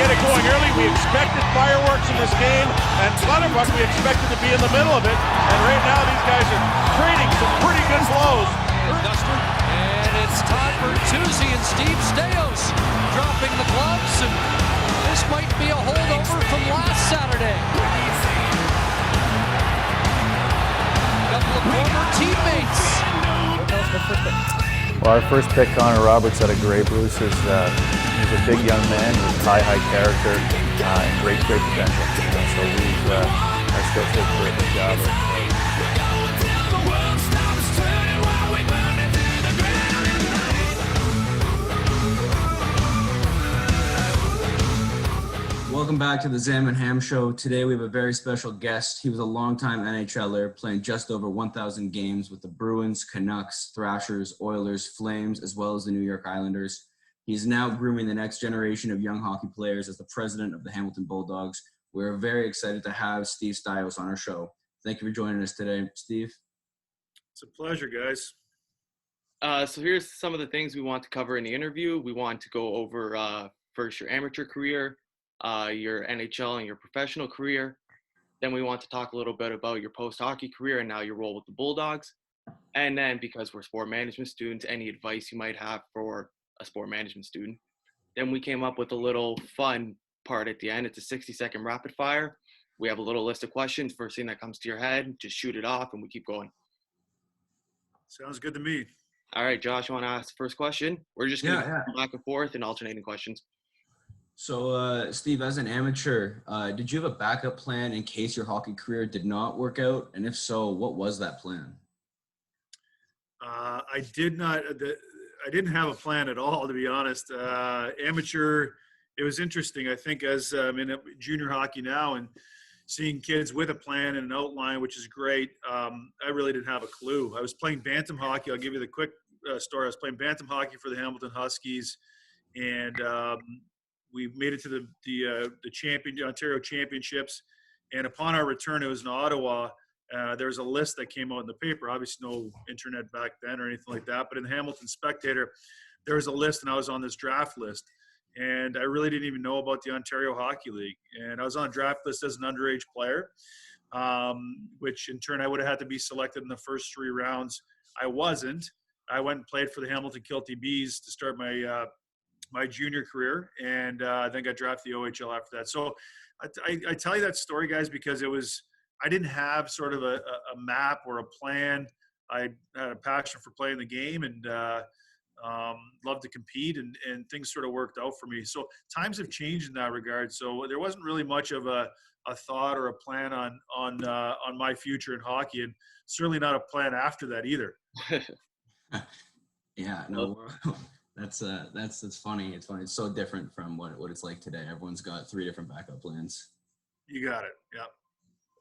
get it going early. We expected fireworks in this game, and Clutterbuck, we expected to be in the middle of it. And right now, these guys are trading some pretty good blows. Duster, and it's Todd Bertuzzi and Steve Staios dropping the gloves, and this might be a holdover from last Saturday. A couple of former teammates. Well, our first pick, Connor Roberts out of Grey Bruce, he's a big young man with high character and great potential. So our scouts did a terrific job. Welcome back to the Zam and Ham Show. Today we have a very special guest. He was a longtime NHLer, playing just over 1,000 games with the Bruins, Canucks, Thrashers, Oilers, Flames, as well as the New York Islanders. He's now grooming the next generation of young hockey players as the president of the Hamilton Bulldogs. We're very excited to have Steve Staios on our show. Thank you for joining us today, Steve. It's a pleasure, guys. So here's some of the things we want to cover in the interview. We want to go over first your amateur career, your NHL and your professional career. Then we want to talk a little bit about your post-hockey career and now your role with the Bulldogs. And then, because we're sport management students, any advice you might have for a sport management student. Then we came up with a little fun part at the end. It's a 60-second rapid fire. We have a little list of questions. First thing that comes to your head, just shoot it off and we keep going. Sounds good to me. All right, Josh, you want to ask the first question? We're just going to go back and forth and alternating questions. So, Steve, as an amateur, did you have a backup plan in case your hockey career did not work out? And if so, what was that plan? I did not. I didn't have a plan at all, to be honest. Amateur, it was interesting. I think as I'm in junior hockey now and seeing kids with a plan and an outline, which is great, I really didn't have a clue. I was playing bantam hockey. I'll give you the quick story. I was playing bantam hockey for the Hamilton Huskies, and we made it to the Ontario Championships. And upon our return, it was in Ottawa. There was a list that came out in the paper. Obviously, no internet back then or anything like that. But in the Hamilton Spectator, there was a list, and I was on this draft list. And I really didn't even know about the Ontario Hockey League. And I was on a draft list as an underage player, which in turn I would have had to be selected in the first 3 rounds. I wasn't. I went and played for the Hamilton Kilty Bees to start my junior career, and then got drafted to the OHL after that. So I tell you that story, guys, because I didn't have sort of a map or a plan. I had a passion for playing the game and loved to compete, and things sort of worked out for me. So times have changed in that regard. So there wasn't really much of a thought or a plan on my future in hockey, and certainly not a plan after that either. Yeah, no, that's funny. It's funny. It's so different from what it's like today. Everyone's got 3 different backup plans. You got it. Yeah.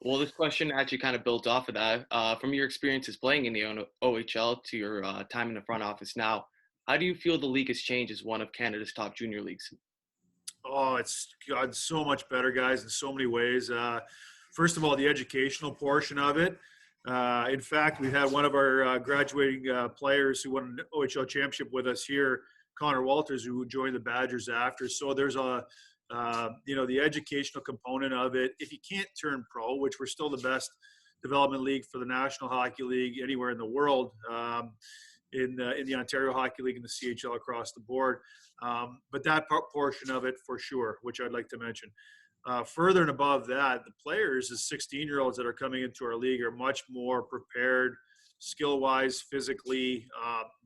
Well, this question actually kind of built off of that. From your experiences playing in the OHL to your time in the front office now, how do you feel the league has changed as one of Canada's top junior leagues? Oh, it's gotten so much better, guys, in so many ways. First of all, the educational portion of it. In fact, we had one of our graduating players who won an OHL championship with us here, Connor Walters, who joined the Badgers after. So there's the educational component of it. If you can't turn pro, which we're still the best development league for the National Hockey League anywhere in the world, in the Ontario Hockey League and the CHL across the board. But that portion of it for sure, which I'd like to mention. Further and above that, the players, the 16-year-olds that are coming into our league, are much more prepared, skill-wise, physically,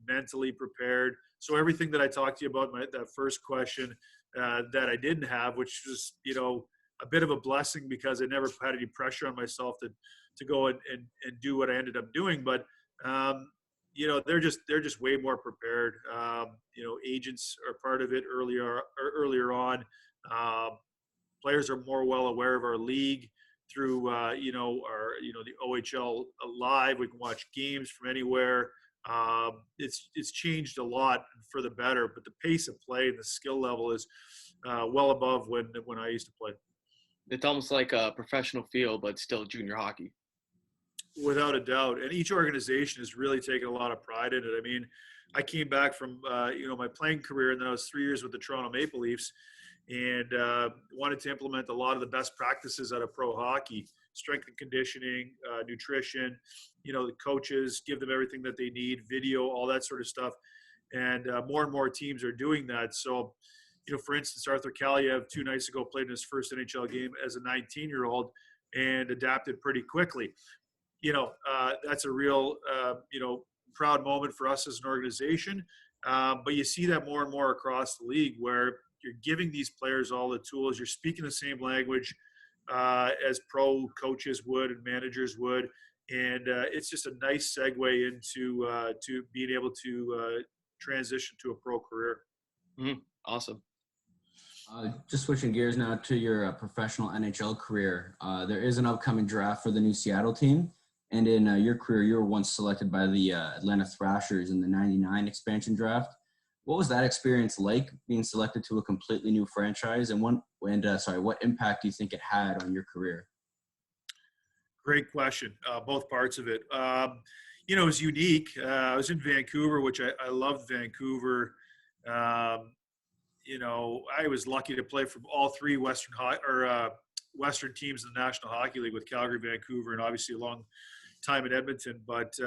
mentally prepared. So everything that I talked to you about, that first question that I didn't have, which was, a bit of a blessing because I never had any pressure on myself to go and do what I ended up doing. But they're just way more prepared. Agents are part of it earlier on. Players are more well aware of our league through the OHL Live. We can watch games from anywhere. It's changed a lot for the better, but the pace of play and the skill level is well above when I used to play. It's almost like a professional field, but still junior hockey. Without a doubt. And each organization has really taken a lot of pride in it. I mean, I came back from, my playing career, and then I was 3 years with the Toronto Maple Leafs. and wanted to implement a lot of the best practices out of pro hockey, strength and conditioning, nutrition, the coaches, give them everything that they need, video, all that sort of stuff. And more and more teams are doing that. So, for instance, Arthur Kaliev 2 nights ago played in his first NHL game as a 19-year-old and adapted pretty quickly. That's a real, proud moment for us as an organization. But you see that more and more across the league where you're giving these players all the tools. You're speaking the same language as pro coaches would and managers would. And it's just a nice segue into to being able to transition to a pro career. Mm-hmm. Awesome. Just switching gears now to your professional NHL career. There is an upcoming draft for the new Seattle team. And in your career, you were once selected by the Atlanta Thrashers in the '99 expansion draft. What was that experience like, being selected to a completely new franchise? And what impact do you think it had on your career? Great question. Both parts of it. It was unique. I was in Vancouver, which I loved Vancouver. I was lucky to play for all 3 Western teams in the National Hockey League with Calgary, Vancouver, and obviously a long time in Edmonton. But,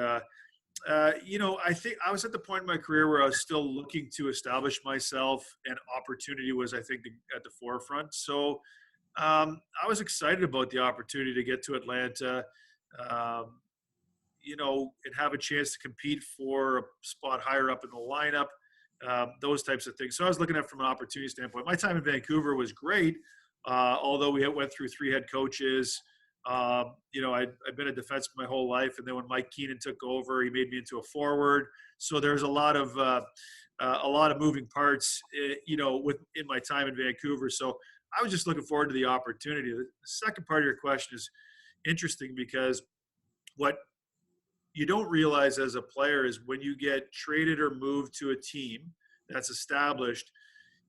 I think I was at the point in my career where I was still looking to establish myself, and opportunity was, I think, at the forefront. So I was excited about the opportunity to get to Atlanta, and have a chance to compete for a spot higher up in the lineup, those types of things. So I was looking at it from an opportunity standpoint. My time in Vancouver was great, although we went through 3 head coaches. I'd been a defenseman my whole life, and then when Mike Keenan took over, he made me into a forward. So there's a lot of moving parts, in my time in Vancouver. So I was just looking forward to the opportunity. The second part of your question is interesting because what you don't realize as a player is when you get traded or moved to a team that's established,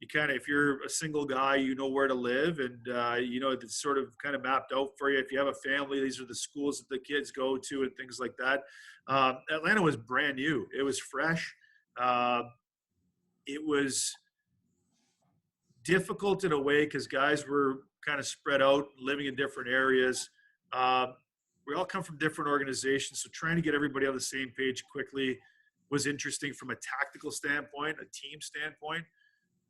you if you're a single guy, you know where to live, and it's sort of kind of mapped out for you. If you have a family, these are the schools that the kids go to and things like that. Atlanta was brand new. It was fresh. It was difficult in a way because guys were kind of spread out, living in different areas. We all come from different organizations, so trying to get everybody on the same page quickly was interesting from a tactical standpoint, a team standpoint.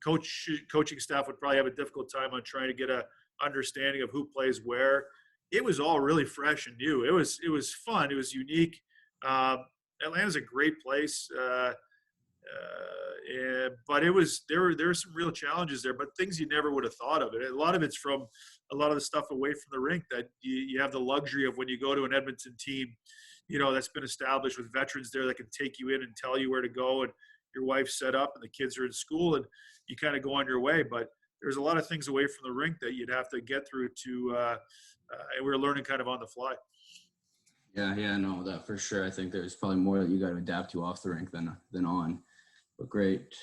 Coaching staff would probably have a difficult time on trying to get a understanding of who plays where. It was all really fresh and new. It was fun. It was unique. Atlanta's a great place, but there were some real challenges there, but things you never would have thought of. A lot of it's from a lot of the stuff away from the rink that you have the luxury of when you go to an Edmonton team, that's been established with veterans there that can take you in and tell you where to go, and your wife's set up and the kids are in school and you kind of go on your way. But there's a lot of things away from the rink that you'd have to get through and we were learning kind of on the fly. Yeah, no, that for sure. I think there's probably more that you got to adapt to off the rink than on, but great.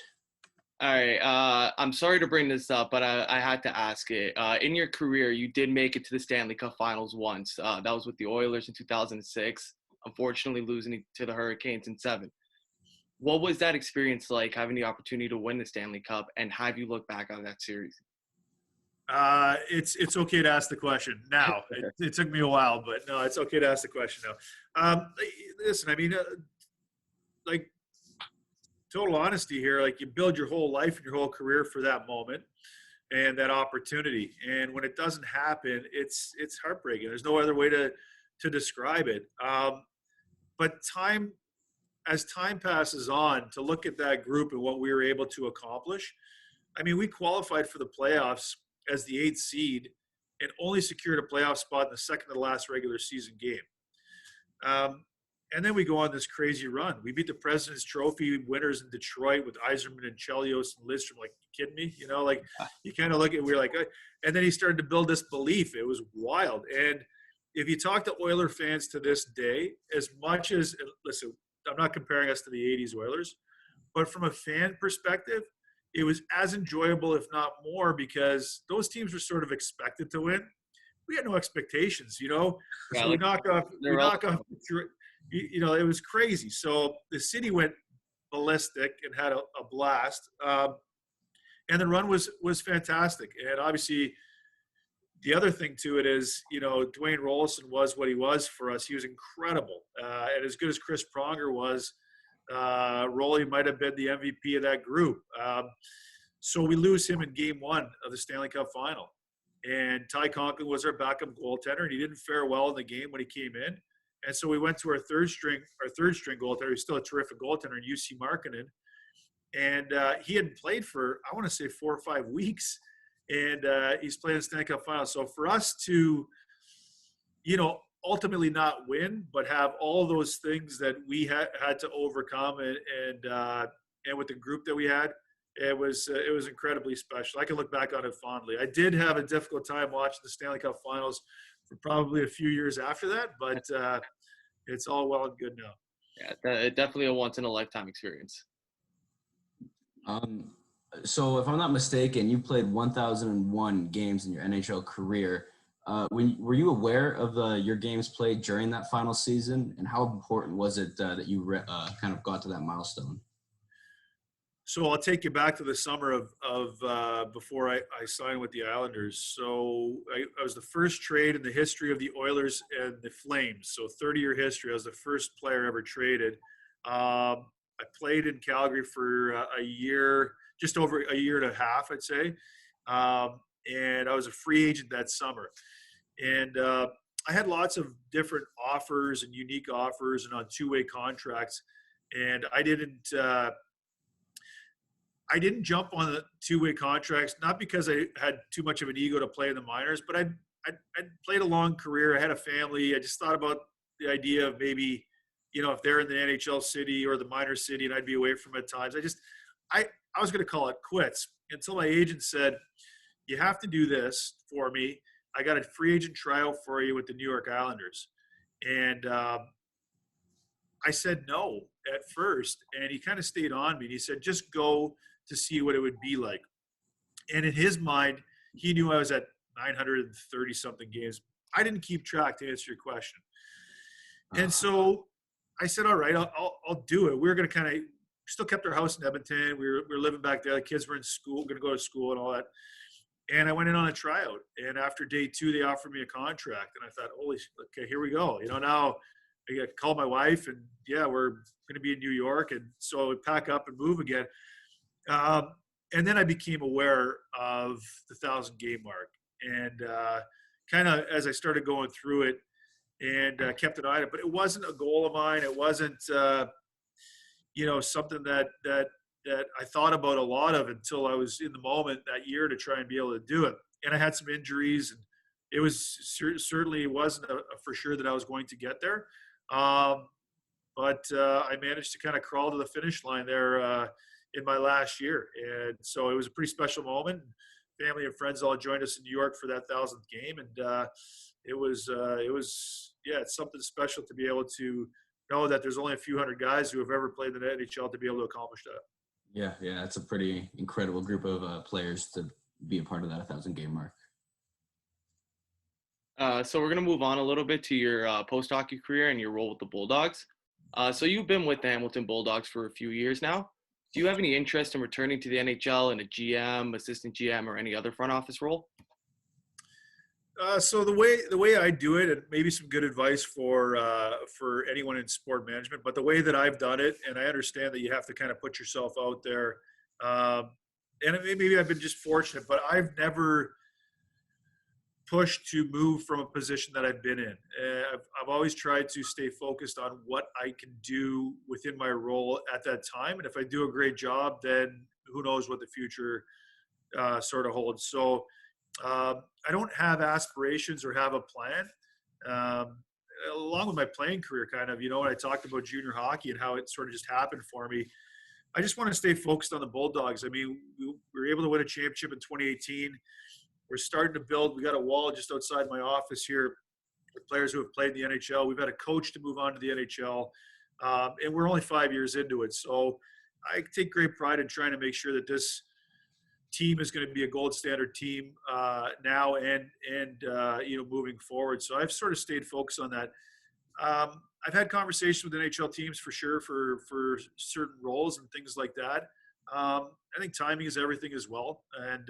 All right. I'm sorry to bring this up, but I had to ask it. In your career, you did make it to the Stanley Cup Finals once. That was with the Oilers in 2006, unfortunately losing to the Hurricanes in 7. What was that experience like, having the opportunity to win the Stanley Cup, and have you look back on that series? It's okay to ask the question now. It took me a while, but no, it's okay to ask the question now. Listen, I mean, total honesty here, you build your whole life and your whole career for that moment and that opportunity. And when it doesn't happen, it's heartbreaking. There's no other way to describe it. But as time passes on, to look at that group and what we were able to accomplish, I mean, we qualified for the playoffs as the 8th seed and only secured a playoff spot in the second to the last regular season game. And then we go on this crazy run. We beat the President's Trophy winners in Detroit with Yzerman and Chelios and Lidstrom. You kidding me? You kind of look at, we're and then he started to build this belief. It was wild. And if you talk to Oiler fans to this day, as much as, listen, I'm not comparing us to the 80s Oilers, but from a fan perspective, it was as enjoyable, if not more, because those teams were sort of expected to win. We had no expectations, So we knock off, it was crazy. So the city went ballistic and had a blast. And the run was fantastic. And obviously, the other thing to it is, Dwayne Rollison was what he was for us. He was incredible. And as good as Chris Pronger was, Rolly might have been the MVP of that group. So we lose him in game 1 of the Stanley Cup final. And Ty Conklin was our backup goaltender, and he didn't fare well in the game when he came in. And so we went to our third string goaltender, who's still a terrific goaltender, UC Markkinen. And he hadn't played for, I want to say, 4 or 5 weeks. And he's playing the Stanley Cup final. So for us to, ultimately not win, but have all those things that we had to overcome, and with the group that we had, it was incredibly special. I can look back on it fondly. I did have a difficult time watching the Stanley Cup finals for probably a few years after that, but it's all well and good now. Yeah, definitely a once-in-a-lifetime experience. So if I'm not mistaken, you played 1,001 games in your NHL career. Were you aware of your games played during that final season, and how important was it that you kind of got to that milestone? So I'll take you back to the summer of before I signed with the Islanders. So I was the first trade in the history of the Oilers and the Flames. So 30-year history. I was the first player ever traded. I played in Calgary for a year, just over a year and a half, I'd say. And I was a free agent that summer. And I had lots of different offers and unique offers and on two-way contracts. And I didn't jump on the two-way contracts, not because I had too much of an ego to play in the minors, but I'd played a long career. I had a family. I just thought about the idea of maybe, if they're in the NHL city or the minor city and I'd be away from it at times. I was going to call it quits until my agent said, you have to do this for me. I got a free agent tryout for you with the New York Islanders. And I said no at first, and he kind of stayed on me. And he said, just go to see what it would be like. And in his mind, he knew I was at 930-something games. I didn't keep track, to answer your question. And so I said, all right, I'll do it. We were going to kind of still kept our house in Edmonton. We were living back there. The kids were in school, going to go to school and all that. And I went in on a tryout. And after day 2, they offered me a contract. And I thought, holy, okay, here we go. Now I called my wife, and yeah, we're going to be in New York. And so I pack up and move again. And then I became aware of the 1,000-game mark. And kind of as I started going through it and kept an eye on it. But it wasn't a goal of mine. It wasn't, something that I thought about a lot of until I was in the moment that year to try and be able to do it. And I had some injuries, and it was certainly wasn't for sure that I was going to get there. But I managed to kind of crawl to the finish line there in my last year. And so it was a pretty special moment. Family and friends all joined us in New York for that 1,000th game. And it was it's something special to be able to know that there's only a few hundred guys who have ever played in the NHL to be able to accomplish that. Yeah, it's a pretty incredible group of players to be a part of that 1,000-game mark. So we're going to move on a little bit to your post-hockey career and your role with the Bulldogs. So you've been with the Hamilton Bulldogs for a few years now. Do you have any interest in returning to the NHL in a GM, assistant GM, or any other front office role? So the way I do it, and maybe some good advice for anyone in sport management, but the way that I've done it, and I understand that you have to kind of put yourself out there, and maybe I've been just fortunate, but I've never pushed to move from a position that I've been in. I've always tried to stay focused on what I can do within my role at that time, and if I do a great job, then who knows what the future sort of holds. So I don't have aspirations or have a plan. Along with my playing career, kind of, when I talked about junior hockey and how it sort of just happened for me, I just want to stay focused on the Bulldogs. I mean, we were able to win a championship in 2018. We're starting to build. We got a wall just outside my office here with players who have played in the NHL. We've had a coach to move on to the NHL, and we're only 5 years into it. So I take great pride in trying to make sure that this team is going to be a gold standard team now and moving forward. So I've sort of stayed focused on that. I've had conversations with NHL teams for sure for certain roles and things like that. I think timing is everything as well. And,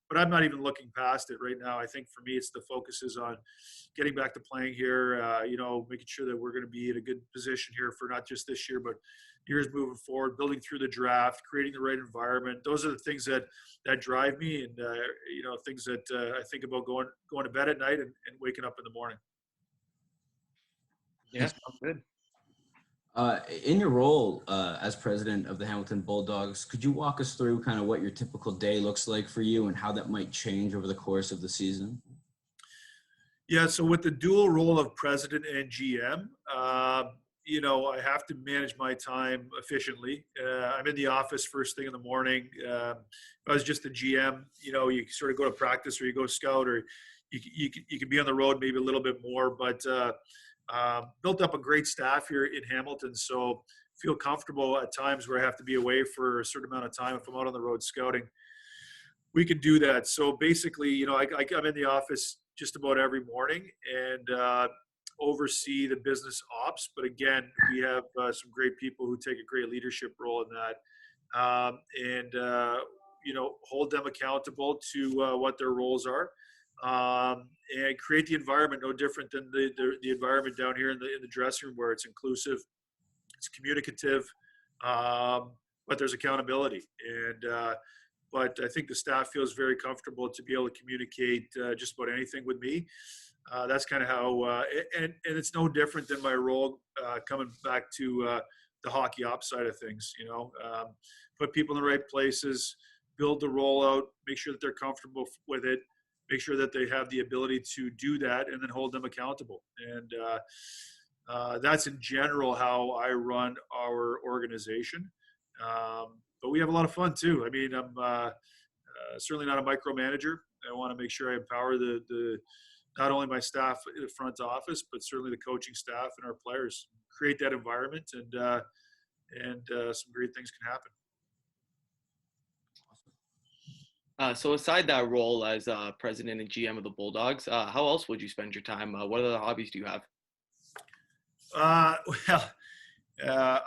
but I'm not even looking past it right now. I think for me, it's the focus is on getting back to playing here, making sure that we're going to be in a good position here for not just this year, but years moving forward, building through the draft, creating the right environment. Those are the things that drive me, and things that I think about going to bed at night and waking up in the morning. Yeah, sounds good. In your role as president of the Hamilton Bulldogs, could you walk us through kind of what your typical day looks like for you and how that might change over the course of the season? Yeah, so with the dual role of president and GM, I have to manage my time efficiently. I'm in the office first thing in the morning. If I was just the GM, you sort of go to practice or you go scout, or you can be on the road maybe a little bit more, but built up a great staff here in Hamilton, so feel comfortable at times where I have to be away for a certain amount of time if I'm out on the road scouting. We can do that. So basically, I'm in the office just about every morning and oversee the business ops. But again, we have some great people who take a great leadership role in that, hold them accountable to what their roles are. And create the environment no different than the environment down here in the dressing room, where it's inclusive, it's communicative, but there's accountability. But I think the staff feels very comfortable to be able to communicate just about anything with me. That's kind of how, and it's no different than my role coming back to the hockey ops side of things. Put people in the right places, build the rollout, make sure that they're comfortable with it. Make sure that they have the ability to do that, and then hold them accountable. And that's in general how I run our organization. But we have a lot of fun too. I mean, I'm certainly not a micromanager. I want to make sure I empower the not only my staff in the front office, but certainly the coaching staff and our players. Create that environment, and some great things can happen. So aside that role as president and GM of the Bulldogs, how else would you spend your time? What other hobbies do you have? I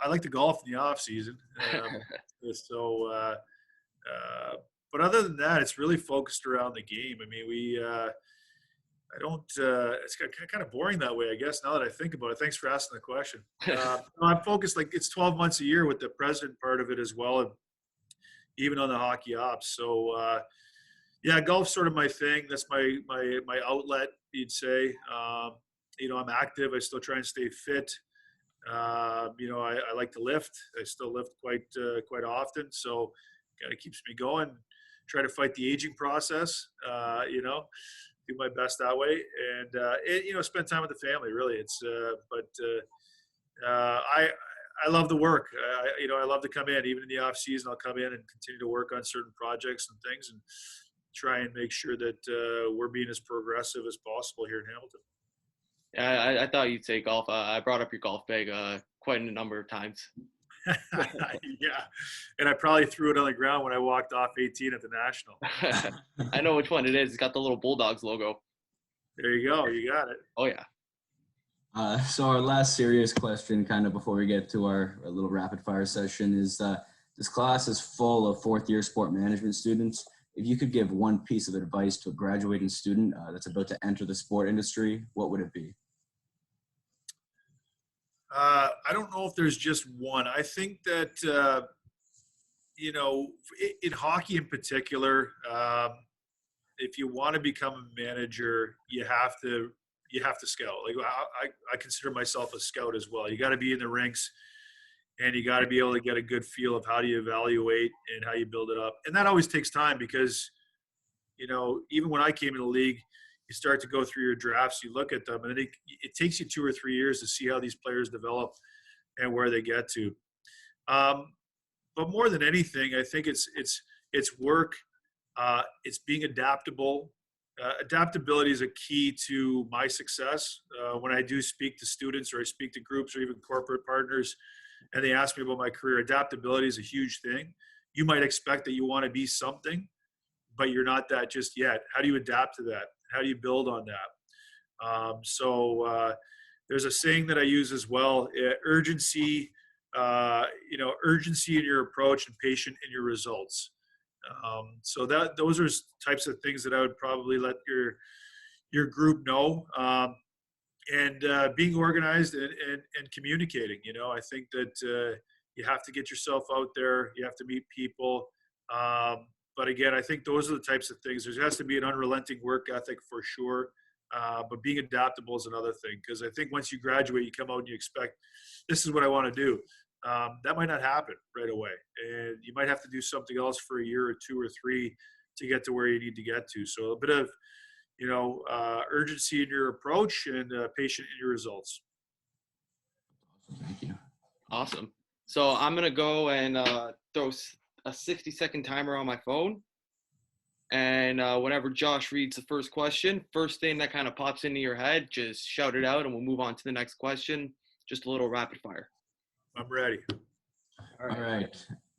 like to golf in the off season. But other than that, it's really focused around the game. I mean, I don't, it's kind of boring that way, I guess, now that I think about it. Thanks for asking the question. I'm focused, like, it's 12 months a year with the president part of it as well, and even on the hockey ops. So, golf's sort of my thing. That's my outlet, you'd say. I'm active. I still try and stay fit. I like to lift. I still lift quite often. So kind of keeps me going. Try to fight the aging process, do my best that way. And, spend time with the family, really. I love the work. I love to come in, even in the off season. I'll come in and continue to work on certain projects and things, and try and make sure that we're being as progressive as possible here in Hamilton. Yeah, I thought you'd say golf. I brought up your golf bag quite a number of times. Yeah, and I probably threw it on the ground when I walked off 18 at the National. I know which one it is. It's got the little Bulldogs logo. There you go. You got it. Oh, yeah. So our last serious question, kind of before we get to our little rapid fire session, is this class is full of fourth-year sport management students. If you could give one piece of advice to a graduating student that's about to enter the sport industry, what would it be? I don't know if there's just one. I think that, in hockey in particular, if you want to become a manager, you have to scout. Like, I consider myself a scout as well. You got to be in the rinks, and you got to be able to get a good feel of how do you evaluate and how you build it up. And that always takes time because, even when I came in the league, you start to go through your drafts, you look at them, and it takes you 2 or 3 years to see how these players develop and where they get to. But more than anything, I think it's work. It's being adaptable. Adaptability is a key to my success. When I do speak to students, or I speak to groups, or even corporate partners, and they ask me about my career, adaptability is a huge thing. You might expect that you want to be something, but you're not that just yet. How do you adapt to that? How do you build on that? So there's a saying that I use as well: urgency urgency in your approach and patient in your results. So those are types of things that I would probably let your group know. And being organized and communicating. I think that you have to get yourself out there. You have to meet people. But again, I think those are the types of things. There has to be an unrelenting work ethic for sure. But being adaptable is another thing, because I think once you graduate, you come out and you expect, this is what I want to do. That might not happen right away. And you might have to do something else for a year or 2 or 3 to get to where you need to get to. So a bit of, urgency in your approach and patient in your results. Thank you. Awesome. So I'm going to go and throw a 60-second timer on my phone. And whenever Josh reads the first question, first thing that kind of pops into your head, just shout it out and we'll move on to the next question. Just a little rapid fire. I'm ready. All right.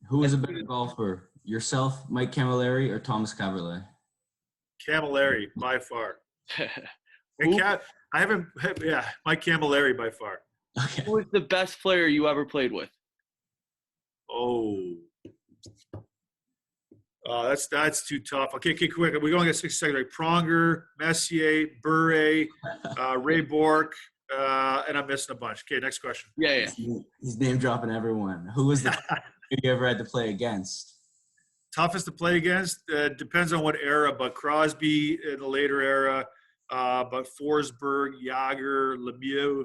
Who is a better golfer, yourself, Mike Camilleri, or Thomas Caberlet? Camilleri, by far. Who- Mike Camilleri by far. Okay. Who is the best player you ever played with? Oh, that's too tough. Okay, quick. We're going to get 6 seconds. Right? Pronger, Messier, Bure, Ray Bork, and I'm missing a bunch. Okay, next question. Yeah. He's name dropping everyone. Who was the player you ever had to play against? Toughest to play against? Depends on what era, but Crosby in the later era, but Forsberg, Yager, Lemieux.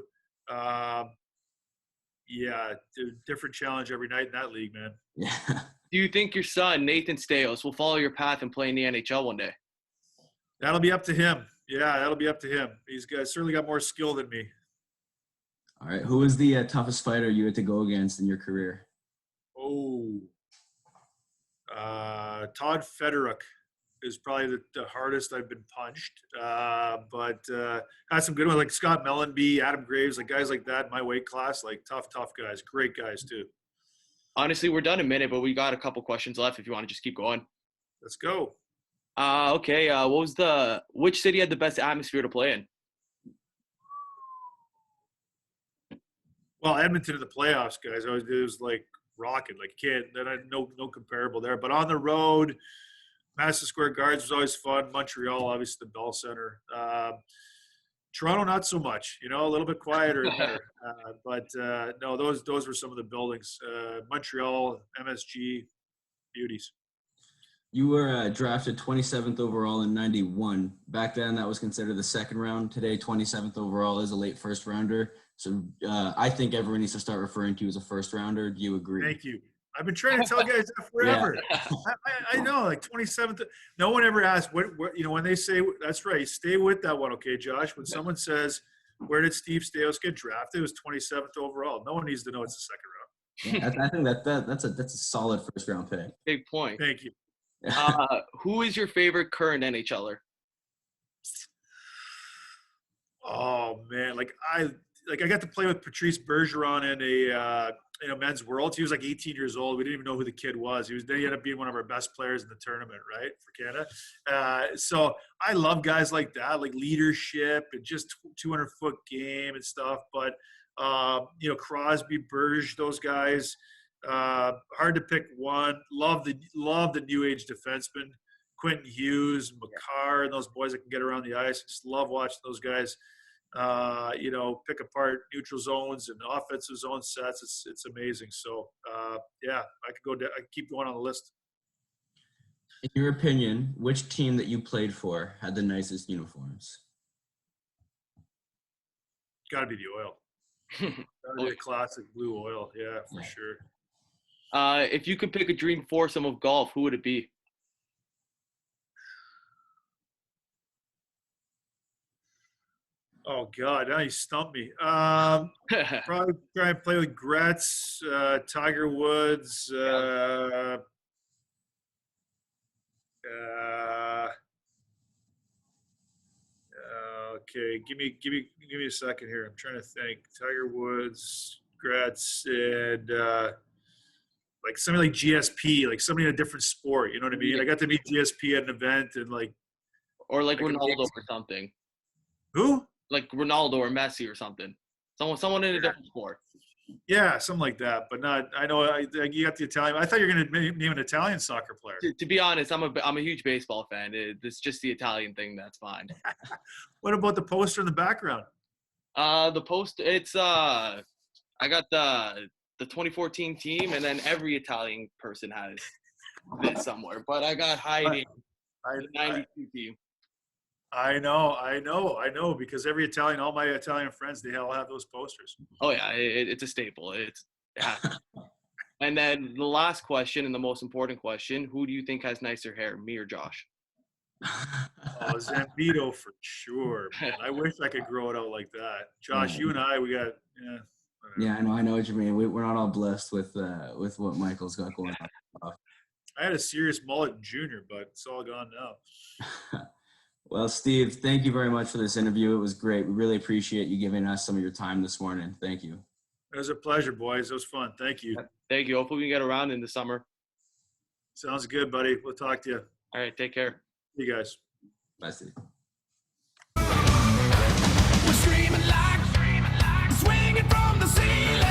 Different challenge every night in that league, man. Yeah. Do you think your son, Nathan Staios, will follow your path and play in the NHL one day? That'll be up to him. Yeah, that'll be up to him. He's certainly got more skill than me. All right. Who was the toughest fighter you had to go against in your career? Todd Federer is probably the hardest I've been punched. But had some good ones like Scott Mellenby, Adam Graves, like guys like that in my weight class, like tough guys, great guys too. Honestly, we're done in a minute, but we got a couple questions left if you want to just keep going. Let's go. Okay. Which city had the best atmosphere to play in? Well, Edmonton in the playoffs, guys, it was like rocking. Like no comparable there. But on the road, Madison Square Gardens was always fun. Montreal, obviously the Bell Center. Toronto, not so much. A little bit quieter and better. No, those were some of the buildings. Montreal, MSG, beauties. You were drafted 27th overall in 91. Back then, that was considered the second round. Today, 27th overall is a late first rounder. So I think everyone needs to start referring to you as a first rounder. Do you agree? Thank you. I've been trying to tell guys that forever. Yeah. I know, like 27th. No one ever asked what when they say, that's right, stay with that one, okay, Josh? When someone says, where did Steve Staios get drafted? It was 27th overall. No one needs to know it's the second round. Yeah, I think that's a solid first round pick. Big point. Thank you. Who is your favorite current NHLer? Oh man, I got to play with Patrice Bergeron in a men's world. He was like 18 years old. We didn't even know who the kid was. He ended up being one of our best players in the tournament, right, for Canada. So I love guys like that, like leadership and just 200-foot game and stuff. But Crosby, Berge, those guys. Hard to pick one. Love the new age defensemen, Quentin Hughes, Makar, and those boys that can get around the ice. I just love watching those guys. Pick apart neutral zones and offensive zone sets. It's amazing. So I could keep going on the list. In your opinion, which team that you played for had the nicest uniforms? Got to be the Oil. Got to be the classic blue Oil. Yeah, for sure. If you could pick a dream foursome of golf, who would it be? Oh God, now you stumped me. Probably try and play with Gretz, Tiger Woods. Okay, give me a second here. I'm trying to think. Tiger Woods, Gretz, and like somebody like GSP, like somebody in a different sport. You know what I mean? Yeah. I got to meet GSP at an event and or like Ronaldo or something. Who? Like Ronaldo or Messi or something. Someone in a different sport. Yeah, something like that. But not. I know you got the Italian. I thought you were going to name an Italian soccer player. To be honest, I'm a huge baseball fan. It's just the Italian thing that's fine. What about the poster in the background? The post, it's I got the 2014 team, and then every Italian person has this somewhere. But I got hiding the 92 team. I know, because all my Italian friends, they all have those posters. Oh yeah, it's a staple. Yeah. And then the last question and the most important question: who do you think has nicer hair, me or Josh? Oh, Zambito for sure, man. I wish I could grow it out like that. Josh, you and I, we got whatever. Yeah, I know what you mean. We're not all blessed with what Michael's got going on. I had a serious mullet in junior, but it's all gone now. Well, Steve, thank you very much for this interview. It was great. We really appreciate you giving us some of your time this morning. Thank you. It was a pleasure, boys. It was fun. Thank you. Thank you. Hopefully we can get around in the summer. Sounds good, buddy. We'll talk to you. All right, take care. See you guys. Bye, Steve. We're screaming like swinging from the ceiling.